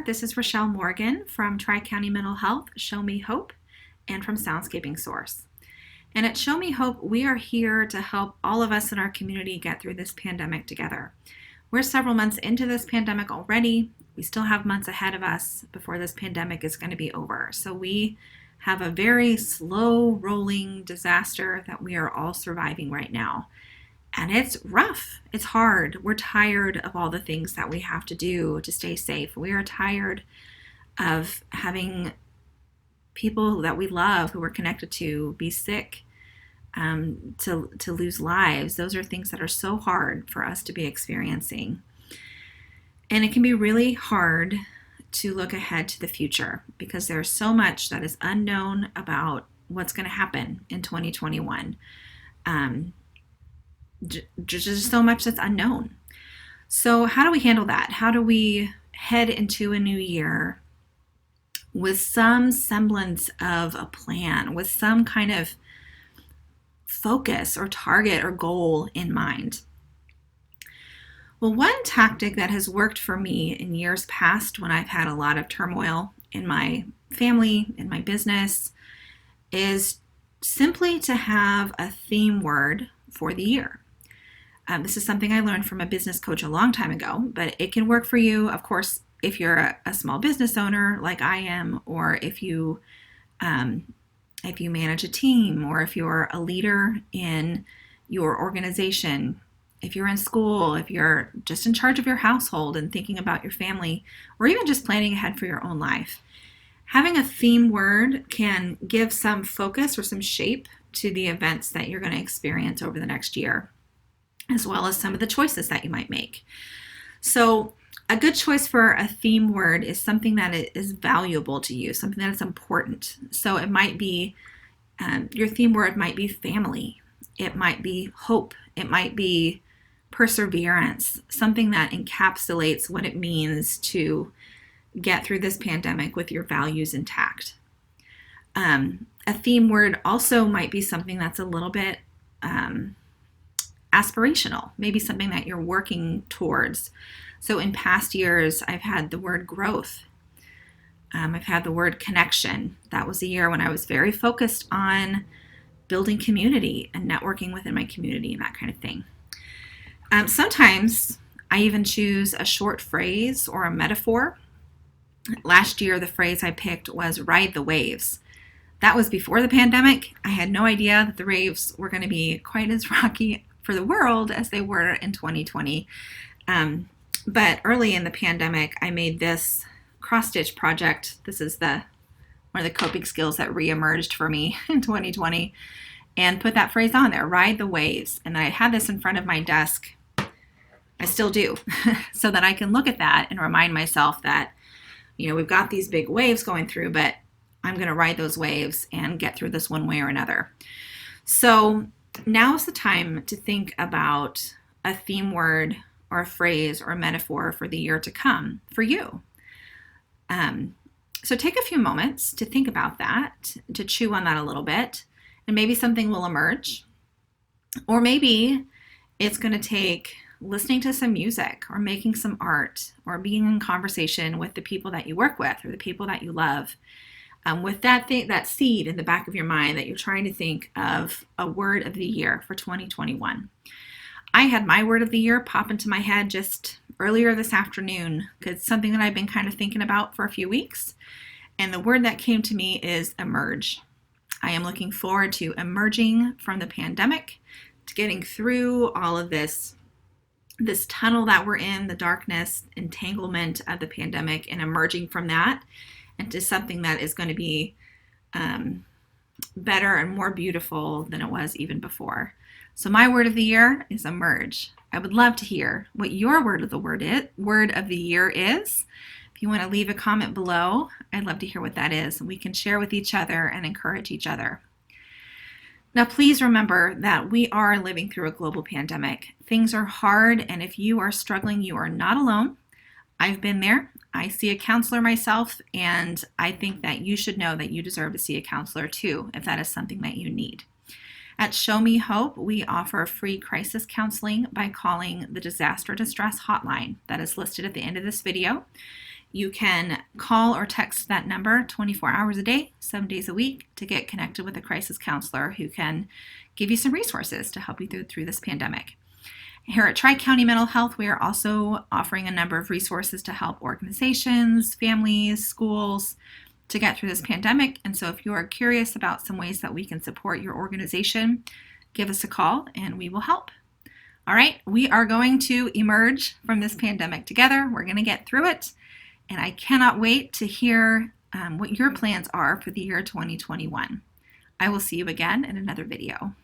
This is Rochelle Morgan from Tri-County Mental Health, Show Me Hope, and from Soundscaping Source. And at Show Me Hope, we are here to help all of us in our community get through this pandemic together. We're several months into this pandemic already. We still have months ahead of us before this pandemic is going to be over. So we have a very slow rolling disaster that we are all surviving right now. And it's rough. It's hard. We're tired of all the things that we have to do to stay safe. We are tired of having people that we love, who we're connected to, be sick, to lose lives. Those are things that are so hard for us to be experiencing. And it can be really hard to look ahead to the future because there's so much that is unknown about what's going to happen in 2021. Just so much that's unknown. So how do we handle that? How do we head into a new year with some semblance of a plan, with some kind of focus or target or goal in mind? Well, one tactic that has worked for me in years past when I've had a lot of turmoil in my family, in my business, is simply to have a theme word for the year. This is something I learned from a business coach a long time ago, but it can work for you, of course, if you're a small business owner like I am, or if you manage a team, or if you're a leader in your organization, if you're in school, if you're just in charge of your household and thinking about your family, or even just planning ahead for your own life. Having a theme word can give some focus or some shape to the events that you're going to experience over the next year, as well as some of the choices that you might make. So a good choice for a theme word is something that is valuable to you, something that is important. So it might be, your theme word might be family. It might be hope. It might be perseverance, something that encapsulates what it means to get through this pandemic with your values intact. A theme word also might be something that's a little bit aspirational, maybe something that you're working towards. So in past years, I've had the word growth. I've had the word connection. That was a year when I was very focused on building community and networking within my community and that kind of thing. Sometimes I even choose a short phrase or a metaphor. Last year, the phrase I picked was ride the waves. That was before the pandemic. I had no idea that the waves were going to be quite as rocky for the world as they were in 2020. But early in the pandemic, I made this cross-stitch project. This is one of the coping skills that reemerged for me in 2020, and put that phrase on there, ride the waves. And I had this in front of my desk. I still do, so that I can look at that and remind myself that, we've got these big waves going through, but I'm going to ride those waves and get through this one way or another. So now is the time to think about a theme word or a phrase or a metaphor for the year to come for you. So take a few moments to think about that, to chew on that a little bit, and maybe something will emerge. Or maybe it's going to take listening to some music or making some art or being in conversation with the people that you work with or the people that you love. With that seed in the back of your mind that you're trying to think of a word of the year for 2021. I had my word of the year pop into my head just earlier this afternoon because it's something that I've been kind of thinking about for a few weeks. And the word that came to me is emerge. I am looking forward to emerging from the pandemic, to getting through all of this tunnel that we're in, the darkness, entanglement of the pandemic, and emerging from that into something that is going to be better and more beautiful than it was even before. So my word of the year is emerge. I would love to hear what your word of the year is. If you want to leave a comment below, I'd love to hear what that is. We can share with each other and encourage each other. Now, please remember that we are living through a global pandemic. Things are hard, and if you are struggling, you are not alone. I've been there. I see a counselor myself, and I think that you should know that you deserve to see a counselor too, if that is something that you need. At Show Me Hope, we offer free crisis counseling by calling the Disaster Distress Hotline that is listed at the end of this video. You can call or text that number 24 hours a day, 7 days a week to get connected with a crisis counselor who can give you some resources to help you through this pandemic. Here at Tri-County Mental Health, we are also offering a number of resources to help organizations, families, schools to get through this pandemic. And so if you are curious about some ways that we can support your organization, give us a call and we will help. All right, we are going to emerge from this pandemic together. We're going to get through it. And I cannot wait to hear what your plans are for the year 2021. I will see you again in another video.